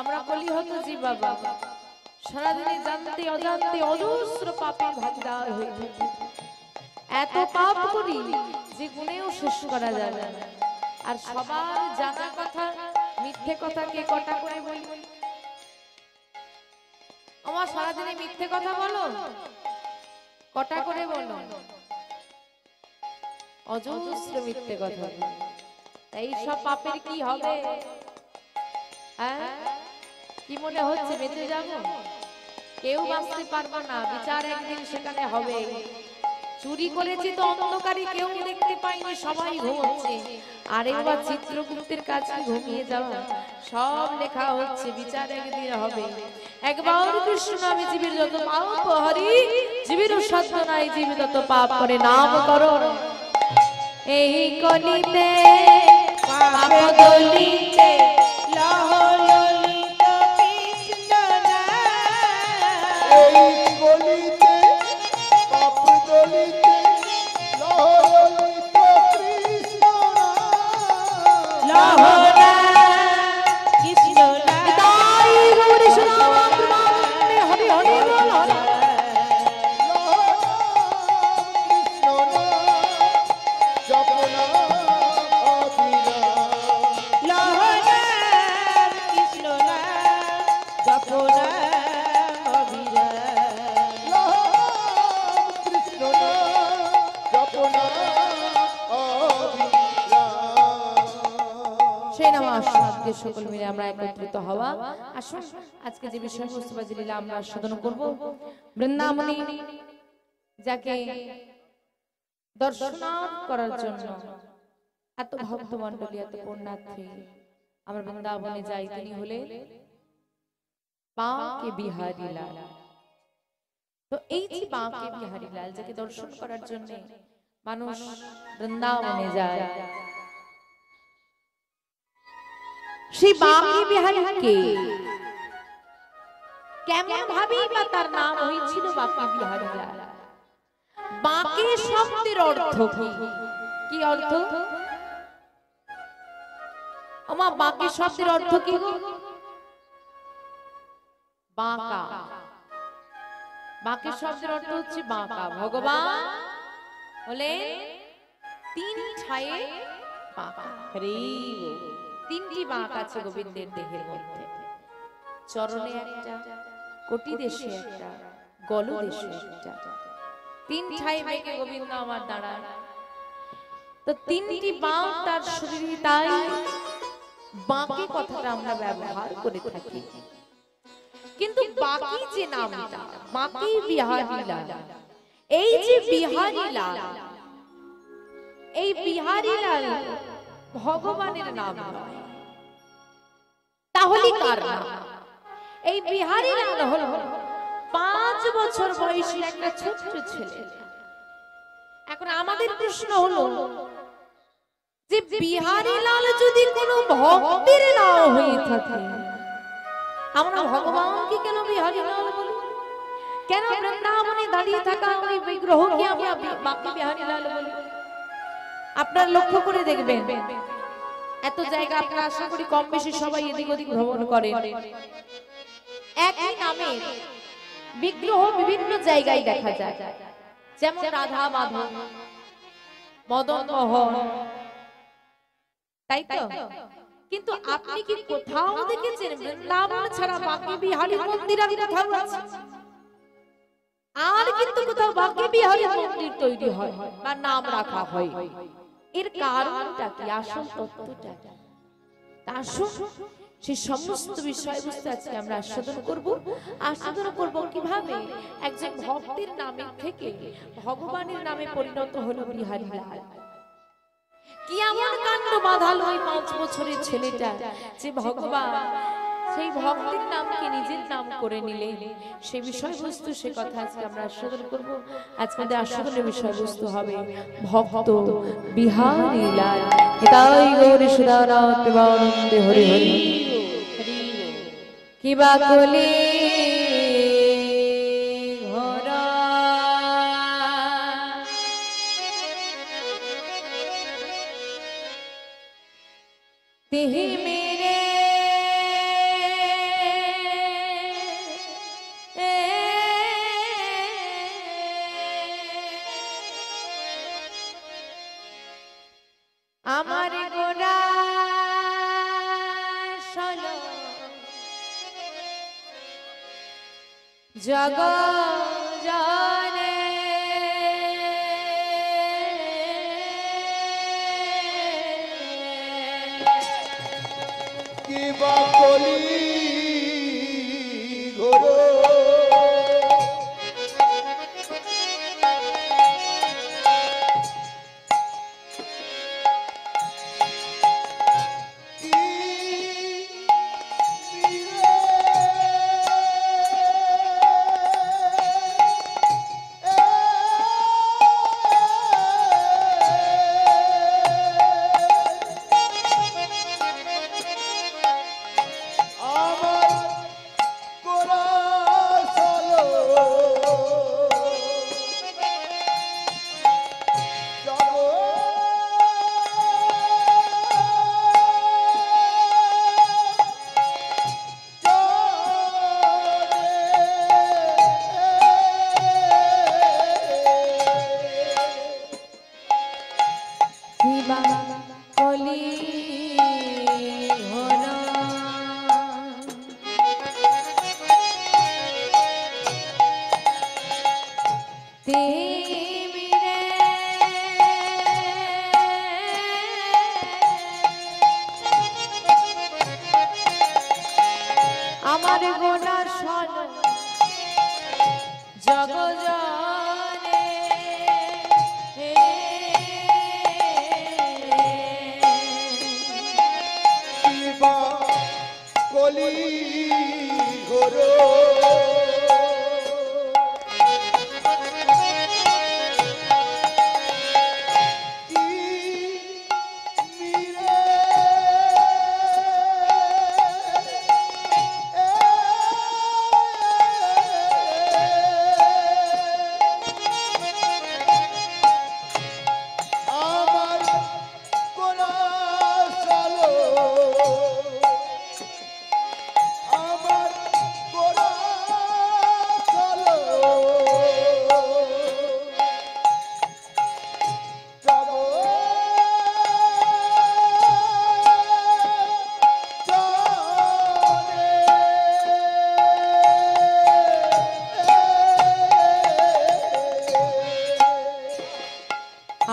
আমরা বলি হতো জি বাবা সারাদিনে জানতে অজান্তে অজস্র পাপের ভাগীদার হয়ে থাকি। এত পাপ করি যে গুণেও শেষ করা যাবে না। আর সবার জানা কথা মিথ্যে কথা কে কটা করে বলি? আমার সারাদিনে মিথ্যে কথা বলো, কটা করে বলো? অজস্র মিথ্যে কথা। এই সব পাপের কি হবে? কি মনে হচ্ছে বেঁচে যাব? কেউ বাঁচতে পারবো না, বিচার একদিন সেখানে হবে। চুরি করেছি তো অন্ধকারে কেউ দেখতে পাইনি, সবাই ঘুমোচ্ছে। আরেকবার চিত্রগুপ্তের কাছে ঘুমিয়ে যাওয়া, সব লেখা হচ্ছে, বিচার একদিন হবে। একবার কৃষ্ণ নামে জীবের যত পাপ হরি, জীবের সাধ্য নাই জীব তত পাপ করে নাম করো। এই কলিতে পাপ দলিতে লহ ললিত কৃষ্ণ নাম। এই কলিতে পাপ দলিতে লহ ললিত কৃষ্ণ নাম। লহ কৃষ্ণ নাম। তাই গৌরী সুনাম প্রেমানন্দে হরি হরি বল হরি। সকল মিলে আমরা একত্রিত হওয়া। আসুন আজকে যে বিষয়বস্তু বা যে লীলা আমরা আস্বাদন করব, বৃন্দাবনী যাকে দর্শন করার জন্য এত ভক্ত মণ্ডলী, এত পুণ্যার্থী আমরা বৃন্দাবনে যাই, তিনি হলে বাঁকে বিহারী লাল। তো এই যে বাঁকে বিহারী লাল, যাকে দর্শন করার জন্য মানুষ বৃন্দাবনে যায়, সেই বাঁকে বিহারী কে? কেমন ভাবেই বা তার নাম হয়েছিল বাঁকে বিহারী লাল? বাঁকে শব্দের অর্থ কি? কি অর্থ? ওমা বাঁকে শব্দের অর্থ কি গো? বাঁকা। বাঁকে শব্দের অর্থ হচ্ছে বাঁকা। ভগবান বলে তিন ছায়ে বাঁকা। তিনটি বাঁক আছে গোবিন্দের দেহের মধ্যে। চরণে একটা, কোটি দেশে একটা, গল দেশে একটা। তিন ছাই বেঁকে গোবিন্দ আমার দাঁড়ায়। তো তিনটি বাঁক তার শরীরে, তাই বাঁকে কথাটা আমরা ব্যবহার করে থাকি। কিন্তু বাকি যে নামটা বাঁকে বিহারী লাল, এই যে বিহারী লাল, এই বিহারী লাল ভগবানের নাম নয়, তাহলে কার নাম? এই বিহারী লাল হলো 5 বছর বয়সী একটা ছোট্ট ছেলে। এখন আমাদের প্রশ্ন হলো যে বিহারী লাল যদি কোনো ভক্তের নাম হয়ে থাকে, আমরা ভগবানকে কেন বিহারী লাল বলি? কেন বৃন্দাবনে দাঁড়িয়ে থাকা ওই বিগ্রহকে আমরা বাঁকে বিহারী লাল বলি? আপনারা লক্ষ্য করে দেখবেন, এত জায়গা আপনারা আশা করি কম বেশি সবাই এদিক ওদিক ভ্রমণ করেন। একই নামে বিগ্রহ বিভিন্ন জায়গায় দেখা যায়, যেমন রাধা মাধব, মদন মোহন, তাই তো? কিন্তু আপনি কি কোথাও দেখেছেন বৃন্দাবন ছাড়া বাঁকে বিহারী মন্দির আর কোথাও আছে? আর কিন্তু কোথাও বাঁকে বিহারী মন্দির তৈরি হয় বা নাম রাখা হয়। এর কারণটা কি? আসল তত্ত্বটা কি? আসুন সেই সমস্ত বিষয়বস্তু আজকে আমরা আস্বাদন করব। আস্বাদন করব কিভাবে একজন ভক্তের নামের থেকে ভগবানের নামে পরিণত হলো বিহারী লাল। কি এমন কাণ্ড বাঁধালো ওই 5 বছরের ছেলেটা যে ভগবান সেই ভক্তের নামকে নিজের নাম করে নিলেন? সেই বিষয়বস্তু, সে কথা আজকে আমরা আস্বাদন করব। আজকে আমাদের আস্বাদনের বিষয়বস্তু হবে ভক্ত বিহারী লাল। তাই গৌরী সুদানাথ প্রেমানন্দে হরি হরি। কিবা কলি ঘোরা তেহি মেরে জগজানে কিবা কলি ঘোর আমার গোনা শোন জগজানে কিবা কলি ঘোর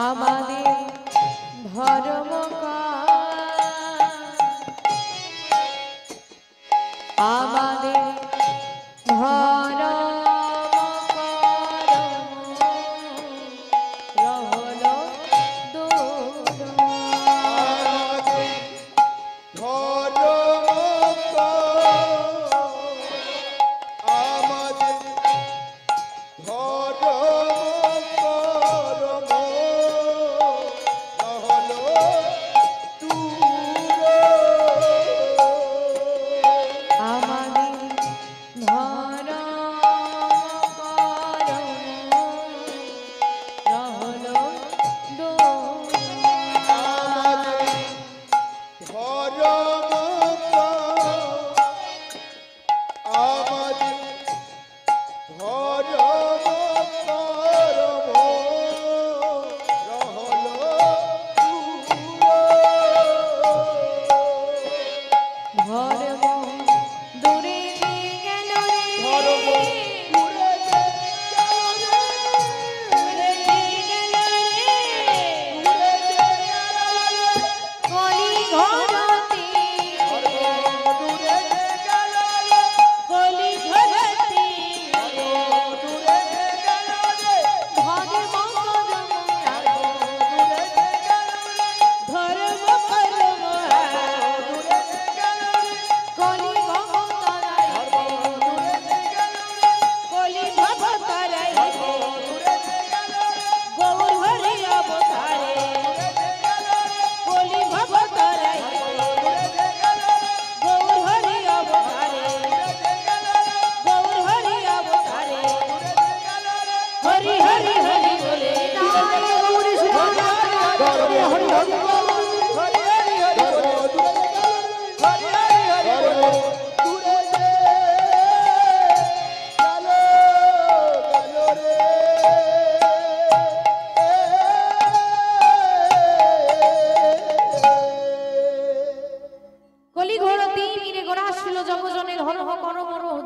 আমাদের ধর্ম আমাদের ধর্ম রহল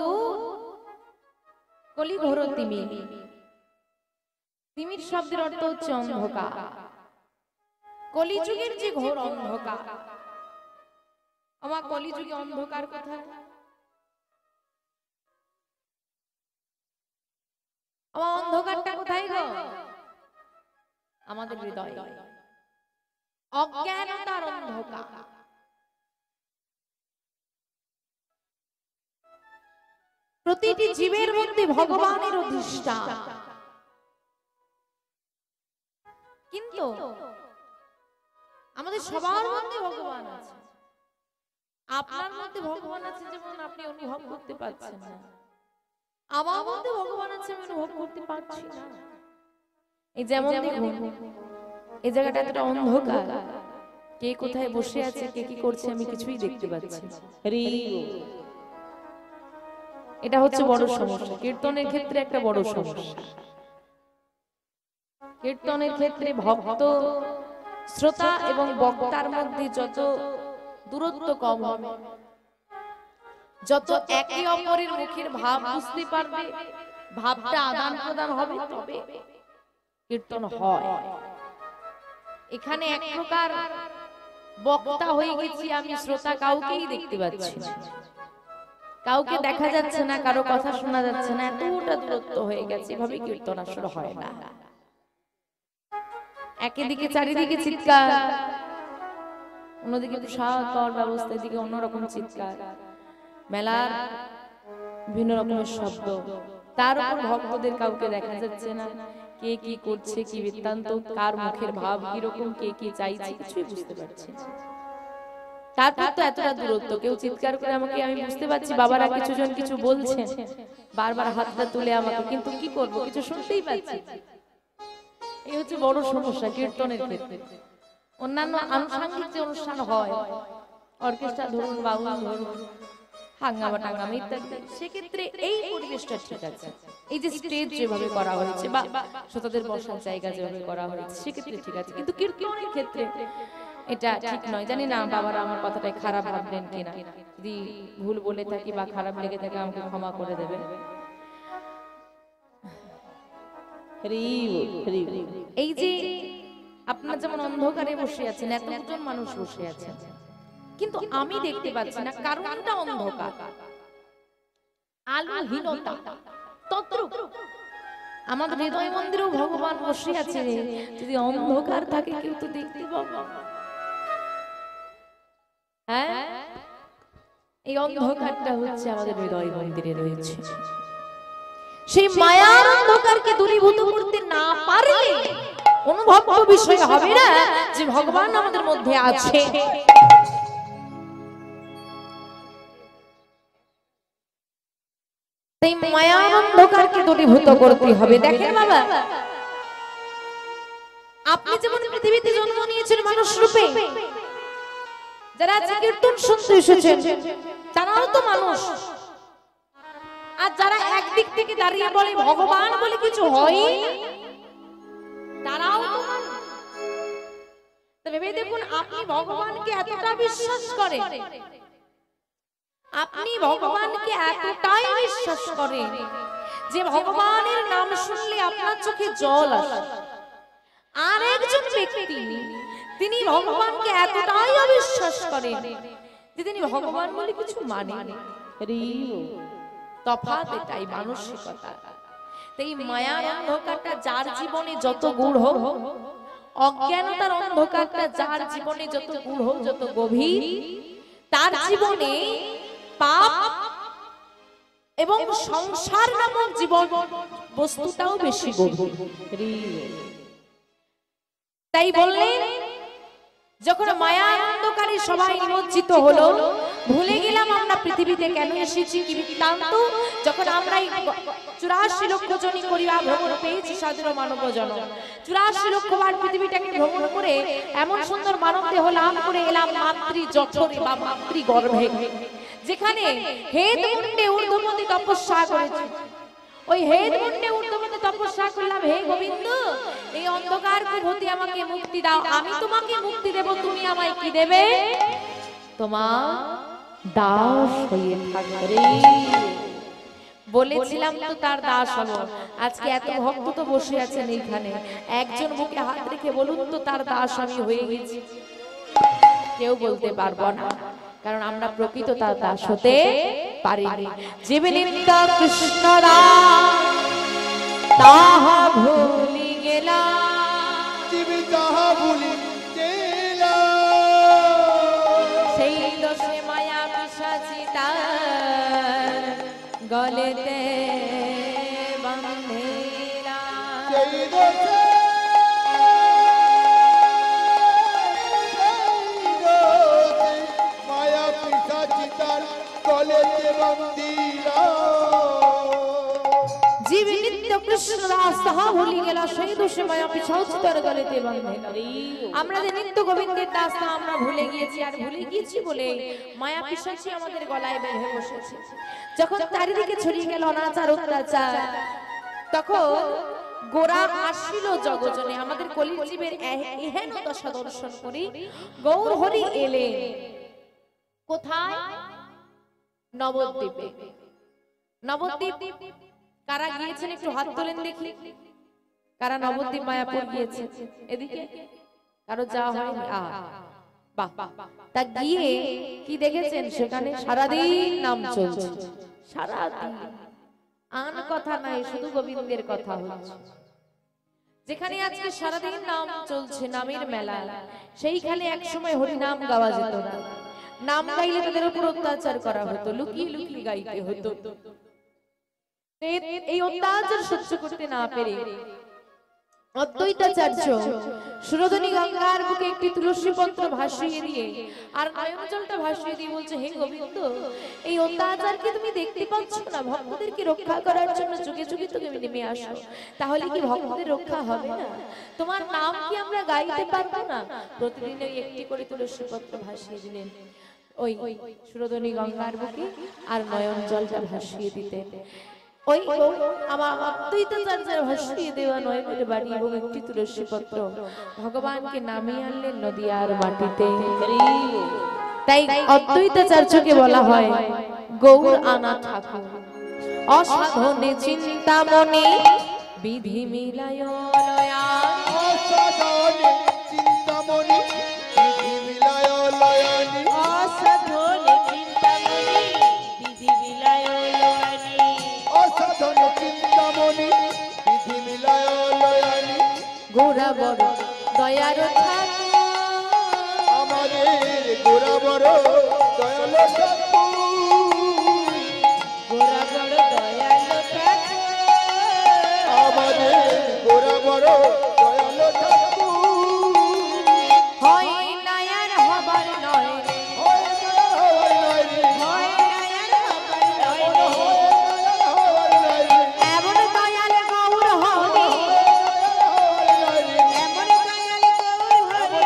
দূর কলি ঘোর তিমি, তিমির শব্দের অর্থ হচ্ছে অন্ধকার। কলিযুগের যে ঘোর অন্ধকার, আমার কলিযুগে অন্ধকার কোথায়? আমার অন্ধকারটা কোথায় গো? আমাদের হৃদয়। অজ্ঞানতার অন্ধকার। প্রতিটি জীবের মধ্যে ভগবানের অধিষ্ঠান, কিন্তু আমাদের সবার মধ্যে ভগবান আছে। আপনার মধ্যে ভগবান আছে যেমন আপনি অনুভব করতে পারছেন না, আমার মধ্যে ভগবান আছে আমি অনুভব করতে পারছি না। এই যেমন দেখুন এই জায়গাটা এতটা অন্ধকার, কে কোথায় বসে আছে কে কি করছে আমি কিছুই দেখতে পাচ্ছি না। এটা হচ্ছে বড় সমস্যা। কীর্তনের ক্ষেত্রে একটা বড় সমস্যা। কীর্তনের ক্ষেত্রে ভক্ত শ্রোতা এবং বক্তার মধ্যে যত দূরত্ব কম হবে, যত একে অপরের মুখের ভাব বুঝতে পারবে, ভাবটা আদান প্রদান হবে, তবে কীর্তন হয়। এখানে এক প্রকার বক্তা হয়ে গেছি আমি, শ্রোতা কাউকেই দেখতে পাচ্ছি না, কাউকে দেখা যাচ্ছে না, কারো কথা শোনা যাচ্ছে না, এতটা দূরত্ব হয়ে গেছে। এভাবে কীর্তন আসলে হয় না। একদিকে চারিদিকে চিৎকার, অন্যদিকে তুষার ব্যবস্থা, এদিকে অন্যরকম চিৎকার, মেলার বিভিন্ন রকমের শব্দ, তার উপর ভক্তদের কাউকে দেখা যাচ্ছে না, কে কি করছে, কি বৃত্তান্ত, কার মুখের ভাব কিরকম, কে কি চাইছে কিছুই বুঝতে পারছি না। তারপর তো এতটা দূরত্ব, কেউ চিৎকার করে আমাকে, আমি বুঝতে পারছি বাবারা কিছুজন কিছু বলছেন, বারবার হাতটা তুলে আমাকে, কিন্তু কি করব কিছু শুনতেই পাচ্ছি। এই হচ্ছে বড় সমস্যা কীর্তনের ক্ষেত্রে। অন্যান্য আনুষঙ্গিক যে অনুষ্ঠান হয়, অর্কেস্ট্রা ধরুন, বাউল ধরুন, হাঙ্গামা টাঙ্গামা ইত্যাদি, সেক্ষেত্রে এই পরিবেশটা ঠিক আছে। এই যে স্টেজ যেভাবে করা হয়েছে বা শ্রোতাদের বসার জায়গা যেভাবে করা হয়েছে সেক্ষেত্রে ঠিক আছে, কিন্তু কীর্তনের ক্ষেত্রে এটা ঠিক নয়। জানি না বাবারা আমার কথাটাই খারাপ ভাবলেন কিনা, যদি ভুল বলে থাকি বা খারাপ লেগে থাকে আমাকে ক্ষমা করে দেবেন। এই যে আপনারা যেমন অন্ধকারে বসে আছেন, এতজন মানুষ বসে আছেন, কিন্তু আমি দেখতে পাচ্ছি না, কারণটা অন্ধকার, আলোহীনতা। তদ্রূপ আমাদের হৃদয় মন্দিরেও ভগবান বসে আছে, যদি অন্ধকার থাকে কেউ তো দেখতে পাবো। হ্যাঁ, এই অন্ধকারটা হচ্ছে আমাদের হৃদয় মন্দিরে রয়েছে। সেই মায়ার অন্ধকারকে দূরীভূত করতে না পারলে অনুভব বিষয় হবে না যে ভগবান আমাদের মধ্যে আছে। তাই মায়ার অন্ধকারকে দূরীভূত করতে হবে। দেখেন বাবা, আপনি যেমন পৃথিবীতে জন্ম নিয়েছেন মানুষ রূপে, যারা আজকে কীর্তন শুনতে এসেছেন তারাও তো মানুষ। আর যারা একদিক থেকে দাঁড়িয়ে বলে ভগবান বলে কিছু হয়, তারাও তো মানুষ। ভেবে দেখুন, আপনি ভগবানকে এতটা বিশ্বাস করেন, আপনি ভগবানকে এতটাই বিশ্বাস করেন যে ভগবানের নাম শুনলে আপনার চোখে জল আসে। আর একজন ব্যক্তি তিনি ভগবানকে এতটাই অবিশ্বাস করেন যে তিনি ভগবান বলে কিছু মানেন। তফাৎ এটাই, মানসিকতা। তাই মায়ার অন্ধকারটা যার জীবনে যত গূঢ়, অজ্ঞানতার অন্ধকারটা যার জীবনে যত গূঢ়, যত গভীর, তার জীবনে পাপ এবং সংসার নামক জীবন বস্তুটাও বেশি গভীর। তাই বললেন, যখন মায়ার অন্ধকারে সবাই নিমজ্জিত হলো, ভুলে গেলাম আমরা পৃথিবীতে কেন এসেছি, কি বৃত্তান্ত। যখন আমরা 84 লক্ষ জনই করিয়া ভ্রমণ পেয়েছি সাধুর মানব জনম, 84 লক্ষ বার পৃথিবীটাকে ভ্রমণ করে এমন সুন্দর মানব দেহ লাভ করে এলাম মাতৃ জঠরে বা মাতৃ গর্ভে, যেখানে হেদমুণ্ডে ঊর্ধ্বপতি তপস্যা করেছি। ওই হেদমুণ্ডে ঊর্ধ্বপতি তপস্যা করলাম, হে গোবিন্দ এই অন্ধকার কুভূতি আমাকে মুক্তি দাও, আমি তোমাকে মুক্তি দেব, তুমি আমায় কি দেবে? তোমার দাস হয়ে থাকবে। বলেছিলাম তো তার দাস হব। আজকে এত ভক্ত তো বসে আছেন এইখানে, একজন বুকে হাত রেখে বলুন তো তার দাস আমি হয়ে গেছি। কেউ বলতে পারবো না, কারণ আমরা প্রকৃত তার দাস হতে পারিনি। জীবে নিত্য কৃষ্ণ তাহা ভুলি গেলা, জীবে তাহা ভুলি গেলা, সেই দোষে মায়া পিশাচি তার গলেতে বাঁধেলা। সেই দোষে মায়া পিশাচি তার গলেতে বাঁধিলা। জীবে নিত্য কৃষ্ণ দাস তাহা ভুলি গেলা, সেই দোষে মায়া পিশাচি তার গলেতে বাঁধেলা। আমরা যে নিত্য গোবিন্দের দাস তা আমরা ভুলে গিয়েছি, আর ভুলে গিয়েছি বলে মায়া পিশাচি আমাদের গলায় বেঁধে বসেছে। যখন চারিদিকে ছড়িয়ে গেল অনাচার অত্যাচার, তখন গোরা আসিল জগজনে। আমাদের কলির জীবের এহেন দশা দর্শন করি গৌর হরি এলেন কোথায়? নবদ্বীপে। নবদ্বীপ কারা গিয়েছেন একটু হাত তোলেন দেখি। কারা নবদ্বীপ মায়াপুর গিয়েছে? এদিকে কারো যাওয়া হয়নি? বাহ, তা গিয়ে কি দেখেছেন? সেখানে সারাদিন নাম চলছে, সারাদিন আন কথা নাই, শুধু গোবিন্দের কথা হচ্ছে। যেখানে আজকে সারাদিন নাম চলছে, নামের মেলা, সেইখানে এক সময় হরি নাম গাওয়া যেত না। নাম গাইলে তাদের উপর অত্যাচার করা হতো, লুকিয়ে লুকিয়ে গাইতে হতো। এই অত্যাচার সহ্য করতে না পেরে অদ্বৈতাচার্য সুরধনী গঙ্গার বুকে একটি তুলসী পত্র ভাসিয়ে দিয়ে আর নয়ন জলটা ভাসিয়ে দিয়ে বলছে, হে গোবিন্দ, এই অত্যাচার কি তুমি দেখতে পাচ্ছ না? ভক্তদেরকে রক্ষা করার জন্য যুগে যুগে তুমি নেমে আসো, তাহলে কি ভক্তদের রক্ষা হবে না? তোমার নাম কি আমরা গাইতে পারবো না? প্রতিদিন ওই একটি করে তুলসী পত্র ভাসিয়ে দিলেন ওই সুরধনী গঙ্গার বুকে, আর নয়ন জলটা ভাসিয়ে দিতে ওই আমার অদ্বৈতাচার্যের ভাসিয়ে দেওয়া নয়নের বাড়ি এবং একটি তুলসী পত্র ভগবানকে নামিয়ে আনলেন নদিয়ার মাটিতে। তাই অদ্বৈতাচার্যকে বলা হয় গৌর আনা ঠাকুর। অসাধনে চিন্তামণি বিধি মিলায় লয়া, অসাধনে চিন্তামণি বিধি মিলায় লয়ানি, অসাধনে চিন্তামণি বিধি মিলায় লয়ানি, অসাধনে চিন্তামণি বিধি মিলায় লয়ানি। গোরা বড় দয়ার ঠাকুর, আমাদের গোরা বড় দয়ালু ঠাকুর, গোরা বড় দয়ালু ঠাকুর, আমাদের গোরা বড় দয়ালু ঠাকুর। হয় নায়ার হবার নয় রে, হয় দয়াল হওয়ার নয় রে, হয় নায়ার হবার নয় রে, দয়াল হওয়ার নয় রে, এমন দয়াল গৌর হরি, দয়াল হওয়ার নয় রে, এমন দয়াল গৌর হরি, দয়াল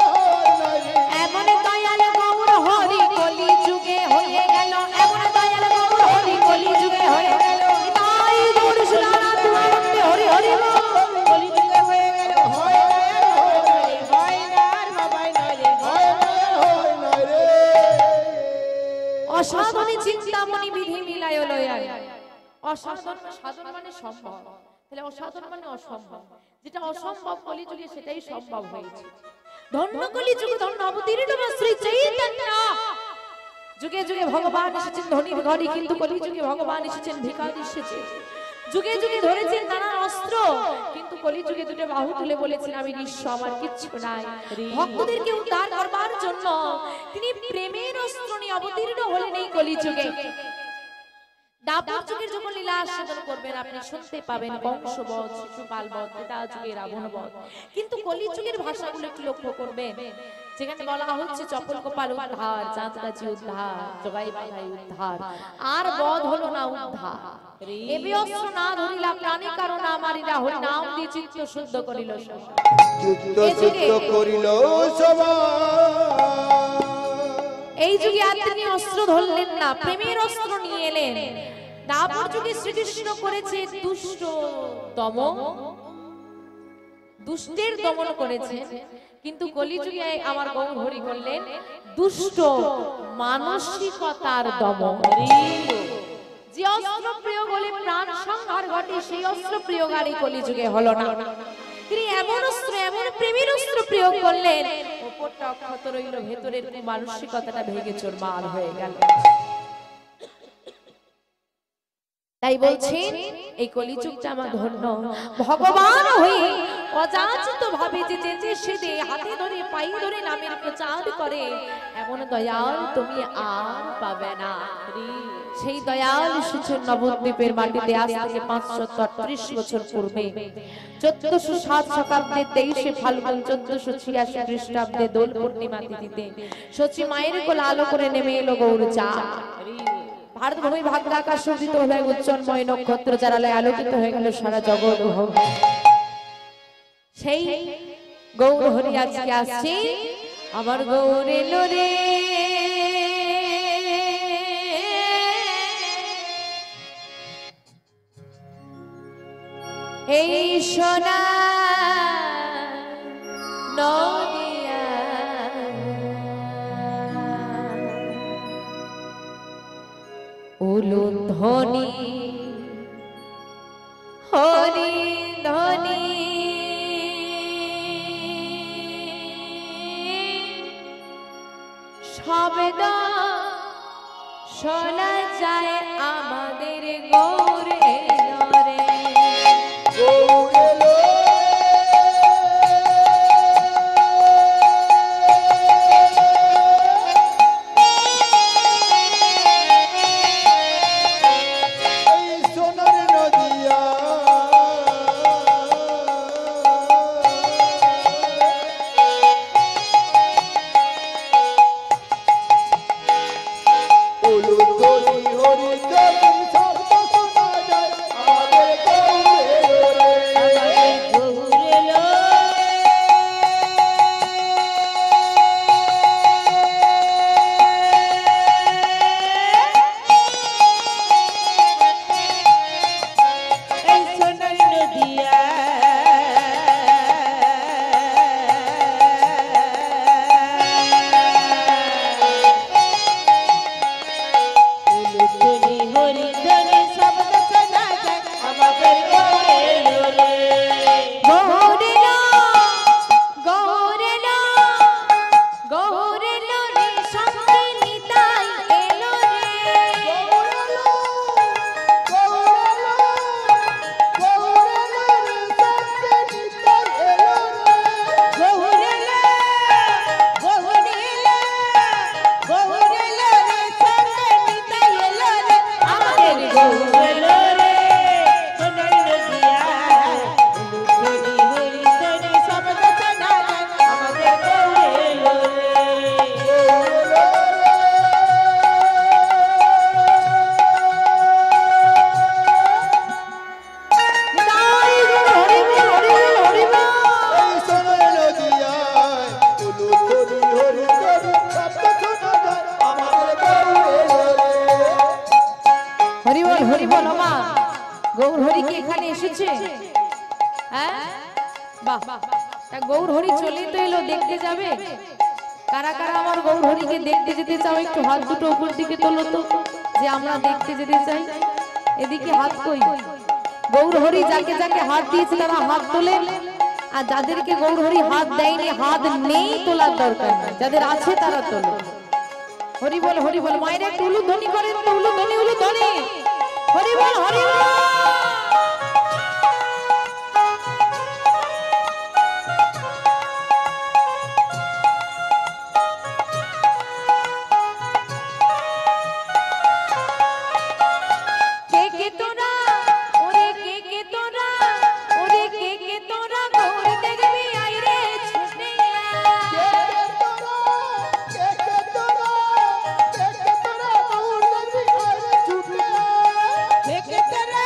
হওয়ার নয় রে। এমন দয়াল গৌর হরি কলি যুগে হয়ে গেল, এমন দয়াল গৌর হরি কলি যুগে হয়ে গেল। তাই গৌর সুরানা তোমার হরি হরি কলি যুগে হয়ে গেল। হয় নায়ার হবার নয় রে, হয় নায়ার হবার নয় রে, হয় দয়াল হওয়ার নয় রে। অসাধনে চিন্তামণি বিধি মিলায় লয়া। অসাধন সাধন মানে সম্ভব, তাহলে অসাধন মানে অসম্ভব। যেটা অসম্ভব কলিযুগে সেটাই সম্ভব হয়েছে। ধন্য কলিযুগে ধন্য অবতীর্ণ শ্রী চৈতন্য। যুগে যুগে ভগবান এসেছেন ধনীর ঘরে, কিন্তু কলিযুগে ভগবান এসেছেন ভিখারি এসেছে। যুগে যুগে ধরেছেন নানা অস্ত্র, কিন্তু কলিযুগে দুটো বাহু তুলে বলেছেন আমি নিঃস্ব, আমার কিচ্ছু নাই। ভক্তদেরকে উদ্ধার করবার জন্য তিনি প্রেমের অস্ত্র নিয়ে অবতীর্ণ হলেন এই কলিযুগে। দাপর যুগের যখন লীলা আস্বাদন করবেন আপনি শুনতে পাবেন কংসবধ, শিশুপালবধ, ত্রেতা যুগে রাবণবধ। কিন্তু কলিযুগের ভাষাগুলো একটু লক্ষ্য করবেন, যেখানে বলা হচ্ছে চপল গোপাল উদ্ধার, চাঁদগাছি উদ্ধার, জগাই বাঘাই উদ্ধার, আর বধ হলো না উদ্ধার। এবে অস্ত্র না ধরিলা প্রাণী কারণ আমারিলা, হরি নাম দিয়ে চিত্ত শুদ্ধ করিল সবাই। চিত্ত শুদ্ধ করিল সবাই। এই যুগে আর তিনি অস্ত্র ধরলেন না, প্রেমের অস্ত্র নিয়ে এলেন। দাপর যুগে শ্রীকৃষ্ণ করেছে দুষ্ট দমন, দুষ্টের দমন করেছে, কিন্তু কলিযুগে আমার গৌর হরি করলেন দুষ্ট মানসিকতার দমন। যে অস্ত্র প্রয়োগ হলে প্রাণ সংহার ঘটে সেই অস্ত্র প্রয়োগ আর এই কলিযুগে হলো না। তিনি এমন অস্ত্র, এমন প্রেমের অস্ত্র প্রয়োগ করলেন, উপরটা অক্ষত রইল, ভেতরের মানসিকতাটা ভেঙে চুরমার হয়ে গেল। তাই বলছেন এই কলিযুগটা আমার ধন্য। ভগবান হয়ে অযাচিত ভাবে যে যেতে সেদে হাতে ধরে পায়ে ধরে নামের প্রচার করে, এমন দয়াল তুমি আর পাবে না। সেই দয়াল এসেছেন নবদ্বীপের মাটিতে আজ থেকে 533 বছর পূর্বে 1407 শতাব্দে 23শে ফাল্গুন 1486 খ্রিস্টাব্দে দোল পূর্ণিমা তিথিতে সচি মায়ের কোল আলো করে নেমে এলো গৌরচাঁদ। ভারতভূমি ভাগ্যাকাশ শোভিত হয়ে উজ্জ্বলময় নক্ষত্র জানালায় আলোকিত হয়ে গেল সারা জগৎ। সেই গৌর হরি আজকে আসছে, আমার গৌর এলো রে, এই সোনা নদিয়া উলুধ্বনি হরি ধ্বনি শব্দ শোনা যায় আমাদের গৌরে রে। গৌর হরি কি এখানে এসেছে? হ্যাঁ, বাহ, তা গৌর হরি চলে তো এলো, দেখতে যাবে? কারা কারা আমার গৌর হরিকে দেখতে যেতে চাও একটু হাত দুটো উপর দিকে তোলো তো, যে আমরা দেখতে যেতে চাই। এদিকে হাত কই? গৌর হরি যাকে যাকে হাত দিয়েছে তারা হাত তোলেন, আর যাদেরকে গৌর হরি হাত দেয়নি, হাত নেই তোলার দরকার নেই, যাদের আছে তারা তোলো। হরি বল, হরি বল। মায়ের একটু উলু ধ্বনি করেন তো, উলু ধ্বনি, উলু ধ্বনি। হরি বল, হরি বল। que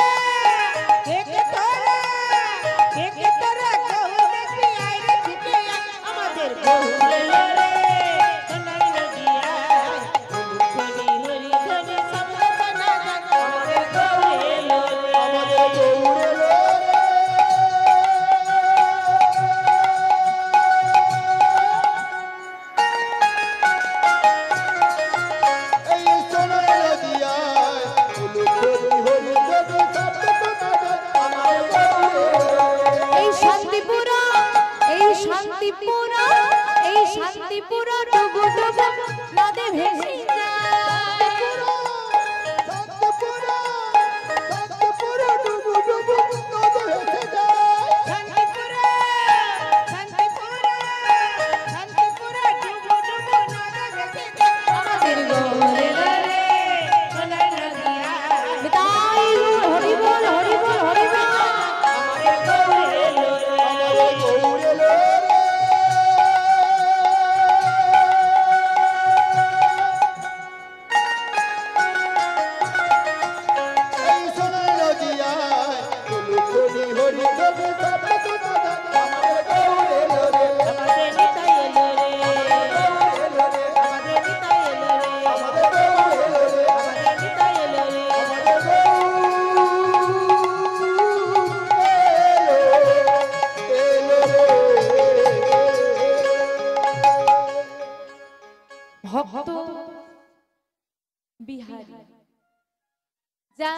যা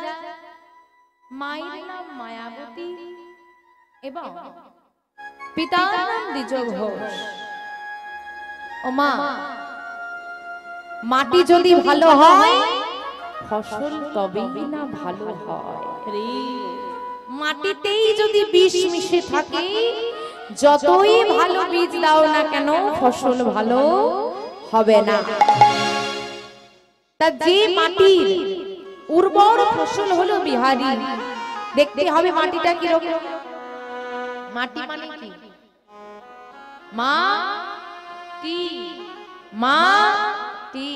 মায়ের নাম মায়াবতী এবং পিতার নাম দ্বিজ ঘোষ। ও মা, মাটি যদি ভালো হয় ফসল তবেই না ভালো হয়। মাটিতেই যদি বিষ মিশে থাকে, যতই ভালো বীজ দাও না কেন ফসল ভালো হবে না। তা যে মাটির উর্বর ফসল হলো বিহারী, দেখতে হবে মাটিটা কিরকম। মাটি মানে কি? মাটি, মাটি,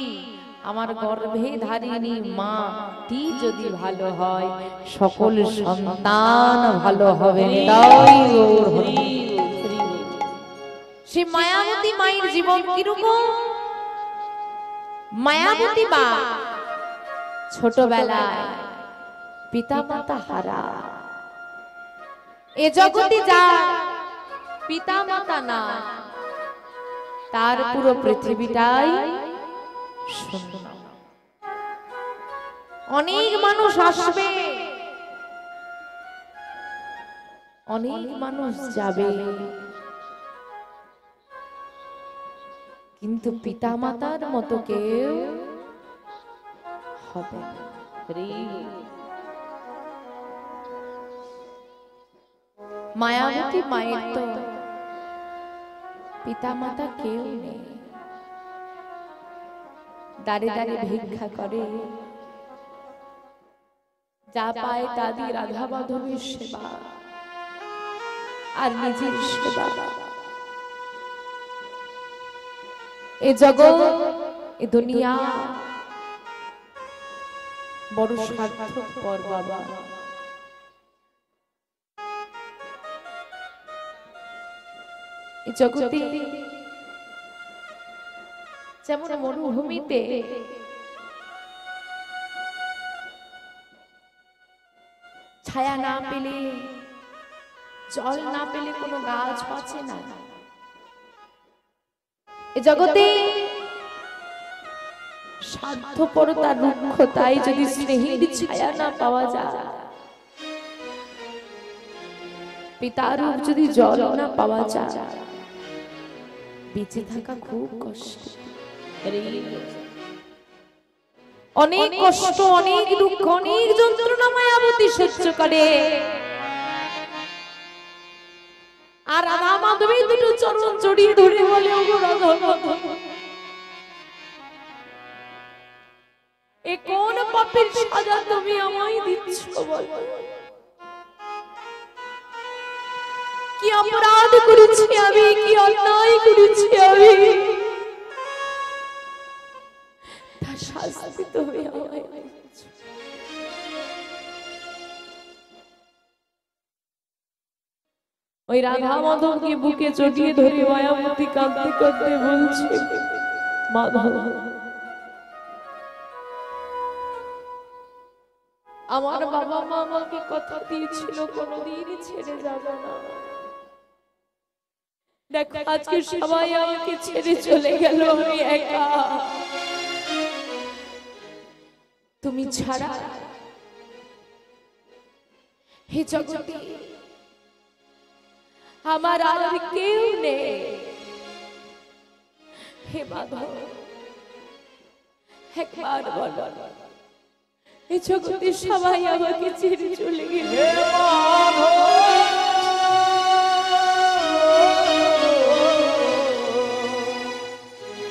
আমার গর্ভে ধারিণী মাটি যদি ভালো হয় সকল সন্তান ভালো হবে। সে মায়াবতী মায়ের জীবন কিরকম? মায়াবতী মা ছোটবেলায় পিতা মাতা হারা, এ জগতে যার পিতা মাতা না তার পুরো পৃথিবীটাই শূন্য। অনেক মানুষ আসবে, অনেক মানুষ যাবে, কিন্তু পিতা মাতার মতো কেউ হবে না। মায়াবতী মায়ের তো পিতা মাতা কেউ নেই, দাঁড়ে দাঁড়ে ভিক্ষা করে, যা পায় তা দিয়ে রাধা মাধবের সেবা আর নিজের সেবা। এ জগৎ, এ দুনিয়া বড় স্বার্থপর বাবা। এই জগতে যেমন মরুভূমিতে ছায়া না পেলে, জল না পেলে কোনো গাছ বাঁচে না, এ জগতে স্বার্থপরতা রুক্ষতায় যদি স্নেহের ছায়া না পাওয়া যায়, পিতার রূপ যদি জল না পাওয়া যায়, বেঁচে থাকা খুব কষ্ট। অনেক কষ্ট, অনেক দুঃখ, অনেক যন্ত্রণা মায়াবতী সহ্য করে। আর রাধা মাধবী দুটো চরণ জড়িয়ে ধরে বলে, ওগো রাধা মাধব, এ কোন পাপের সাজা তুমি আমায় দিচ্ছ বলো? কি অপরাধ করেছি আমি, কি অন্যায় করেছি আমি, তার শাস্তি তুমি আমায় দিচ্ছ। ওই রাধা মাধবকে বুকে জড়িয়ে ধরে মায়াবতী কাঁদতে কাঁদতে বলছে, মাধব আমার বাবা মা আমাকে কথা দিয়েছিল কোনোদিন ছেড়ে যাবে না, দেখো আজকে সবাই আমাকে ছেড়ে চলে গেল, আমি একা, তুমি ছাড়া হে জগতে আমার আর কেউ নেই। হে মাধব একবার বলো, এই জগতে সবাই আমাকে ছেড়ে চলে গেল,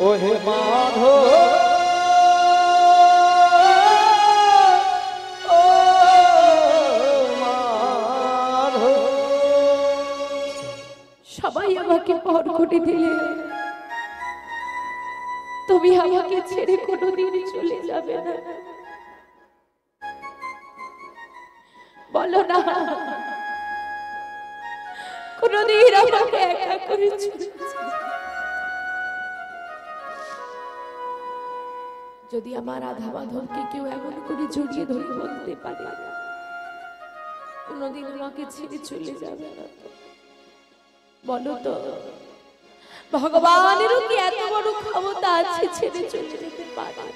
ও হে মাধব, সবাই আমাকে পর করে দিলে, তুমি আমাকে ছেড়ে কোনোদিন চলে যাবে না, বলো না কোনোদিন আমাকে একা করে চলে যাবে। যদি আমার রাধা মাধবকে কেউ এমন করে জড়িয়ে ধরে বলতে পারে কোনোদিন আমাকে ছেড়ে চলে যাবে না, বলো তো ভগবানেরও কি এত বড় ক্ষমতা আছে ছেড়ে চলে যেতে পারে?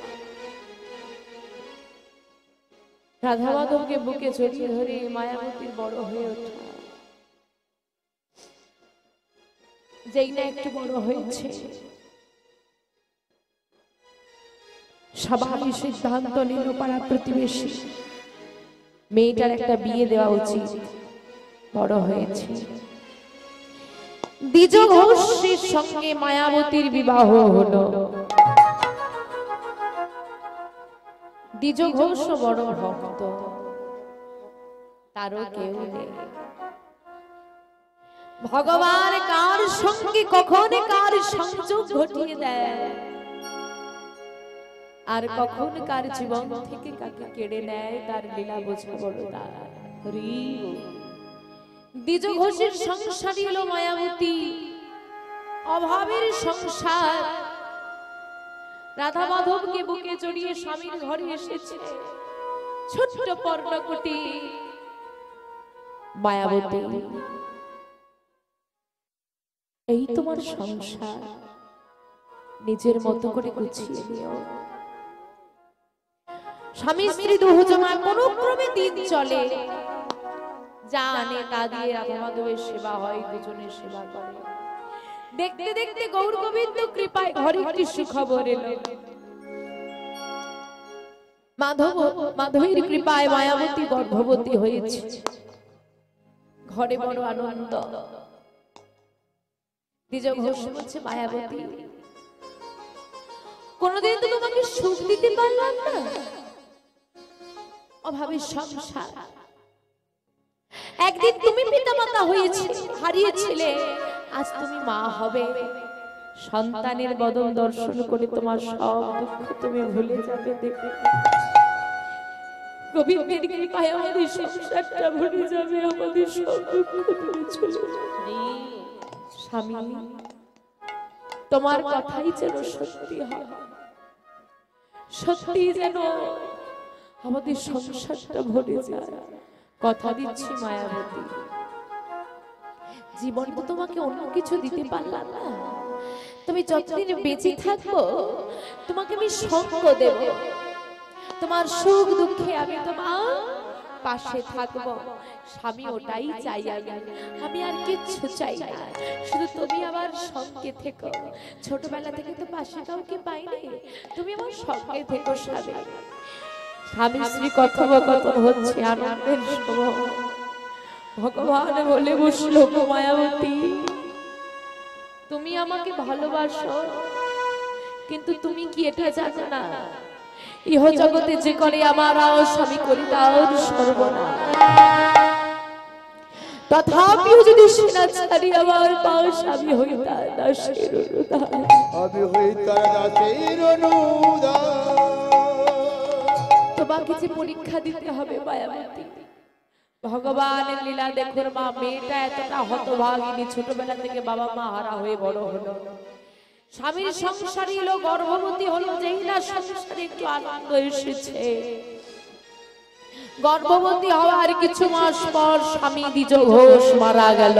রাধা মাধবকে বুকে জড়িয়ে ধরে মায়াবতীর বড় হয়ে ওঠা, যেই না একটু বড় হয়েছে সবাই সিদ্ধান্ত নিল পাড়া প্রতিবেশী মেয়েটার একটা বিয়ে দেওয়া উচিত। বড় হয়েছে, দ্বিজ ঘোষের সঙ্গে মায়াবতীর বিবাহ হলো। দ্বিজ ঘোষ বড় ভক্ত, তারও কেউ নেই। ভগবান কার সঙ্গে কখন কার সংযোগ ঘটিয়ে দেয়, আর কখন কার জীবন থেকে কাকে কেড়ে নেয়, তার লীলা বোঝা বড় তার। দ্বিজ ঘোষের সংসারী হলো মায়াবতী, অভাবের সংসার। রাধা মাধবকে বুকে জড়িয়ে স্বামীর ঘরে এসেছে, ছোট্ট পর্ণকুটি মায়াবতী। এই তোমার সংসার, নিজের মতো করে গুছিয়ে নিও। স্বামী স্ত্রী দুজনার কোন ক্রমে দিন চলে, যা আনে তা দিয়ে রাধা মাধবের সেবা হয়, দুজনের সেবা করে। দেখতে দেখতে গৌর গোবিন্দ কৃপায় ঘরে একটি সুখবর এলো। মাধবের কৃপায় মায়াবতী গর্ভবতী হয়েছে। ঘরে বড় আনন্দ। দ্বিজ ঘোষ বলছে, মায়াবতী কোনদিন তো তোমাকে সুখ দিতে পারলাম না, অভাবের সংসার। একদিন তুমি পিতামাতা হয়েছিলে, হারিয়েছিলে, আজ তুমি মা হবে। সন্তানের বদন দর্শন করে তোমার সব দুঃখ তুমি ভুলে যাবে। দেখবে গোবিন্দের কৃপায় আমাদের সংসারটা ভুলে যাবে, আমাদের সব দুঃখ তুমি চলে যাবে। স্বামী, তোমার কথাই যেন সত্যি হয়, সত্যি যেন আমাদের সংসারটা ভরে যায়। কথা দিচ্ছি মায়াবতী, জীবন তো তোমাকে অন্য কিছু দিতে পারলাম না, তুমি যতদিন বেঁচে থাকবো তোমাকে আমি সঙ্গ দেব, তোমার সুখ দুঃখে আমি তোমার পাশে থাকবো। স্বামী ওটাই চাই, আমি আর কিচ্ছু চাই না, শুধু তুমি আমার সঙ্গে থেকো। ছোটবেলা থেকে তো পাশে কাউকে পাইনি, তুমি আমার সঙ্গে থেকো। স্বামী স্ত্রী কথোপকথন হচ্ছে, আনন্দের সময়। ভগবান বলে বসলো, মায়াবতী তুমি আমাকে ভালোবাসো, কিন্তু তুমি কি এটা জানো না, ইহ জগতে যে করে আমার স্বামী করি তার সর্বনাশ। তথাপিও যদি সেনা ছাড়ি আমার পাও স্বামী হইতা দাসের অনুদান, আমি হইতা দাসের অনুদান। তোমাকে যে পরীক্ষা দিতে হবে মায়াবতী। ভগবানের লীলা দেখুন, মা মেয়েটা এতটা হতভাগিনী, ছোটবেলা থেকে বাবা মা হারা হয়ে বড় হলো, স্বামীর সংসারী হলো, গর্ভবতী হলো। যেই না সংসারে একটু আনন্দ এসেছে, গর্ভবতী হওয়ার কিছু মাস পর স্বামী দ্বিজ ঘোষ মারা গেল।